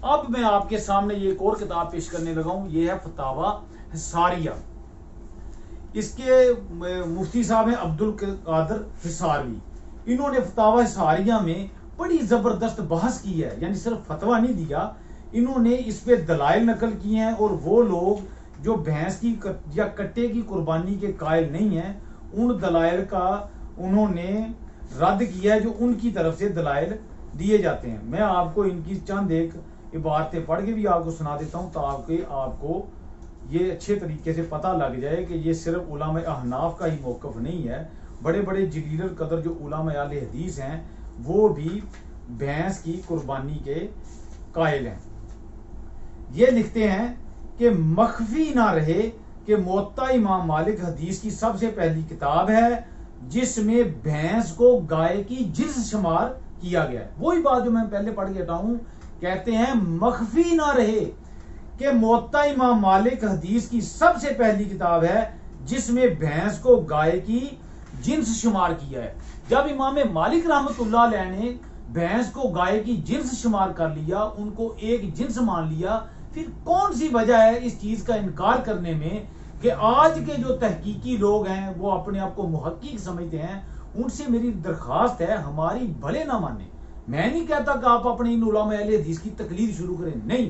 اب میں آپ کے سامنے یہ ایک اور کتاب پیش کرنے لگا ہوں، یہ ہے فتاوی حصاریہ۔ اس کے مفتی صاحب ہیں عبد القادر حصاروی۔ انہوں نے فتاوی حصاریہ میں بڑی زبردست بحث کی ہے، یعنی صرف فتویٰ نہیں دیا، انہوں نے اس پہ دلائل نقل کیے ہیں، اور وہ لوگ جو بھینس کی یا کٹے کی قربانی کے قائل نہیں ہیں ان دلائل کا انہوں نے رد کیا ہے جو ان کی طرف سے دلائل دیے جاتے ہیں۔ میں آپ کو ان کی چند ایک عبارتیں پڑھ کے بھی آپ کو سنا دیتا ہوں تاکہ آپ کو یہ اچھے طریقے سے پتہ لگ جائے کہ یہ صرف علماء احناف کا ہی موقف نہیں ہے، بڑے بڑے جلیل القدر جو علماء اہل حدیث ہیں وہ بھی بھینس کی قربانی کے قائل ہیں۔ یہ لکھتے ہیں کہ مخفی نہ رہے کہ موطا امام مالک حدیث کی سب سے پہلی کتاب ہے جس میں بھینس کو گائے کی جنس شمار کیا گیا ہے۔ وہی بات جو میں پہلے پڑھ کے ہٹا ہوں، کہتے ہیں مخفی نہ رہے کہ موطا امام مالک حدیث کی سب سے پہلی کتاب ہے جس میں بھینس کو گائے کی جنس شمار کیا ہے۔ جب امام مالک رحمت اللہ علیہ نے بھینس کو گائے کی جنس شمار کر لیا، ان کو ایک جنس مان لیا، پھر کون سی وجہ ہے اس چیز کا انکار کرنے میں کہ آج کے جو تحقیقی لوگ ہیں وہ اپنے آپ کو محقق سمجھتے ہیں؟ ان سے میری درخواست ہے ہماری بھلے نہ مانیں۔ میں نہیں کہتا کہ آپ اپنے ان علماء اہل حدیث کی تقلید شروع کریں، نہیں،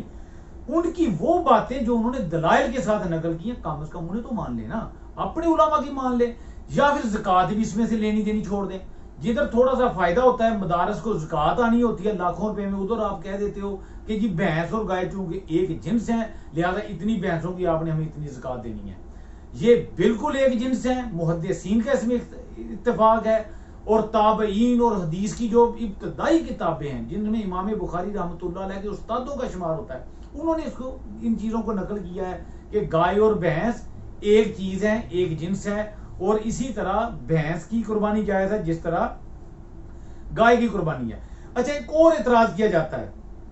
ان کی وہ باتیں جو انہوں نے دلائل کے ساتھ نقل کی ہیں کم از کم انہیں تو مان لیں نا، اپنے علماء کی مان لیں، یا پھر زکوٰۃ بھی اس میں سے لینی دینی چھوڑ دیں۔ جدھر تھوڑا سا فائدہ ہوتا ہے، مدارس کو زکوٰۃ آنی ہوتی ہے لاکھوں روپے میں، ادھر آپ کہہ دیتے ہو کہ جی بھینس اور گائے چونکہ ایک جنس ہیں لہذا اتنی بھینسوں کی آپ نے ہمیں اتنی زکوٰۃ دینی ہے۔ یہ بالکل ایک جنس ہیں، محدثین کا اس میں اتفاق ہے، اور تابعین اور حدیث کی جو ابتدائی کتابیں ہیں جن میں امام بخاری رحمۃ اللہ علیہ کے استادوں کا شمار ہوتا ہے، انہوں نے ان چیزوں کو نقل کیا ہے کہ گائے اور بھینس ایک چیز ہے، ایک جنس ہے، اور اسی طرح بھینس کی قربانی جائز ہے جس طرح گائے کی قربانی ہے۔ اچھا، ایک اور اعتراض کیا جاتا ہے،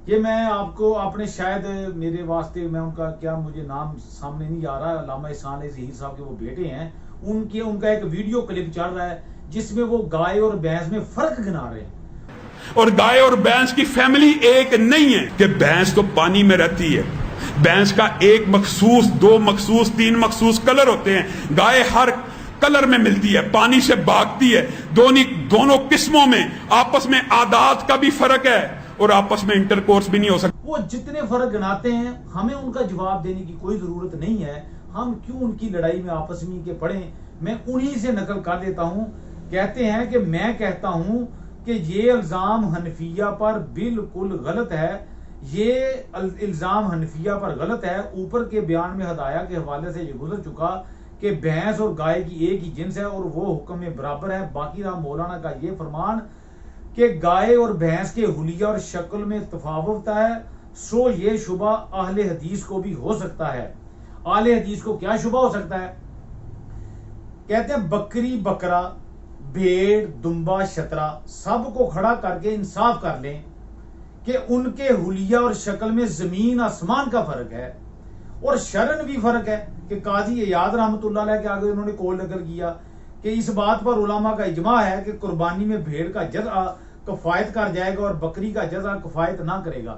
یہ میں آپ کو آپ نے شاید میرے واسطے، میں ان کا کیا مجھے نام سامنے نہیں آ رہا، علامہ احسان ظہیر صاحب کے وہ بیٹے ہیں، ان کا ایک ویڈیو کلپ چل رہا ہے جس میں وہ گائے اور بھینس میں فرق گنا رہے ہیں۔ اور گائے اور بھینس کی فیملی ایک نہیں ہے کہ بھینس تو پانی میں رہتی ہے، بھینس کا ایک مخصوص، دو مخصوص، تین مخصوص کلر ہوتے ہیں، گائے ہر کلر میں ملتی ہے، پانی سے بھاگتی ہے، دونوں قسموں میں آپس میں عادات کا بھی فرق ہے اور آپس میں انٹرکورس بھی نہیں ہو سکتا۔ وہ جتنے فرق گناتے ہیں ہمیں ان کا جواب دینے کی کوئی ضرورت نہیں ہے، ہم کیوں ان کی لڑائی میں آپس میں کے پڑھیں۔ میں انہی سے نقل کر دیتا ہوں، کہتے ہیں کہ میں کہتا ہوں کہ یہ الزام حنفیہ پر بالکل غلط ہے، یہ الزام حنفیہ پر غلط ہے۔ اوپر کے بیان میں ہدایہ کے حوالے سے یہ گزر چکا کہ بھینس اور گائے کی ایک ہی جنس ہے اور وہ حکم میں برابر ہے۔ باقی رہا مولانا کا یہ فرمان کہ گائے اور بھینس کے حلیہ اور شکل میں تفاوت ہے، سو یہ شبہ اہل حدیث کو بھی ہو سکتا ہے۔ اہل حدیث کو کیا شبہ ہو سکتا ہے؟ کہتے ہیں بکری بکرا، بھیڑ دمبا شترا سب کو کھڑا کر کے انصاف کر لیں کہ ان کے حلیہ اور شکل میں زمین آسمان کا فرق ہے، اور شرن بھی فرق ہے کہ قاضی ایاد رحمۃ اللہ علیہ کے آگے انہوں نے قول نقل کیا کہ اس بات پر علماء کا اجماع ہے کہ قربانی میں بھیڑ کا جزع کفایت کر جائے گا اور بکری کا جزع کفایت نہ کرے گا۔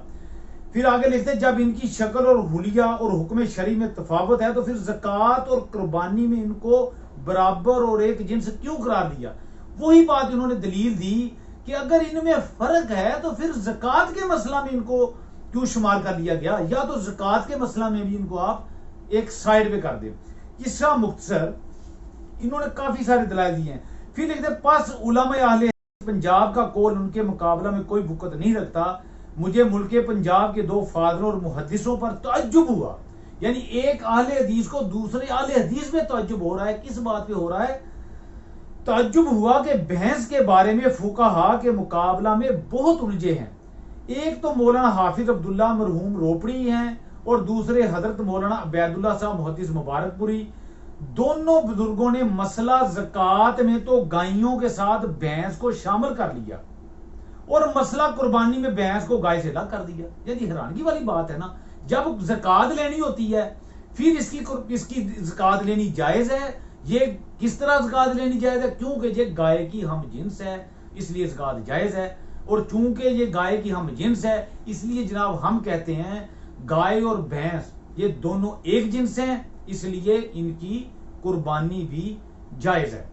پھر آگے لکھتے ہیں جب ان کی شکل اور حلیہ اور حکم شرعی میں تفاوت ہے تو پھر زکوٰۃ اور قربانی میں ان کو برابر اور ایک جنس کیوں قرار دیا؟ وہی بات انہوں نے دلیل دی کہ اگر ان میں فرق ہے تو پھر زکوٰۃ کے مسئلہ میں ان کو کیوں شمار کر لیا گیا، یا تو زکوٰۃ کے مسئلہ میں بھی ان کو آپ ایک سائیڈ پہ کر دیں۔ اس کا مختصر انہوں نے کافی سارے دلائل دیے ہیں۔ پھر لکھتے ہیں پس علماء اہل پنجاب کا قول ان کے مقابلہ میں کوئی بکت نہیں رکھتا، مجھے ملک پنجاب کے دو فاضلوں اور محدثوں پر تعجب ہوا، یعنی ایک اہل حدیث کو دوسرے اہل حدیث میں تعجب ہو رہا ہے۔ کس بات پہ ہو رہا ہے؟ تعجب ہوا کہ بھینس کے بارے میں فقہا کے مقابلہ میں بہت الجھے ہیں۔ ایک تو مولانا حافظ عبداللہ مرحوم روپڑی ہیں اور دوسرے حضرت مولانا عبید اللہ صاحب محدث مبارک پوری۔ دونوں بزرگوں نے مسئلہ زکوٰۃ میں تو گائیوں کے ساتھ بھینس کو شامل کر لیا اور مسئلہ قربانی میں بھینس کو گائے سے الگ کر دیا۔ یعنی حیرانگی والی بات ہے نا، جب زکوٰۃ لینی ہوتی ہے پھر اس کی زکوٰۃ لینی جائز ہے۔ یہ کس طرح زکوٰۃ لینی جائز ہے؟ کیونکہ یہ گائے کی ہم جنس ہے اس لیے زکوٰۃ جائز ہے، اور چونکہ یہ گائے کی ہم جنس ہے اس لیے جناب ہم کہتے ہیں گائے اور بھینس یہ دونوں ایک جنس ہیں، اس لیے ان کی قربانی بھی جائز ہے۔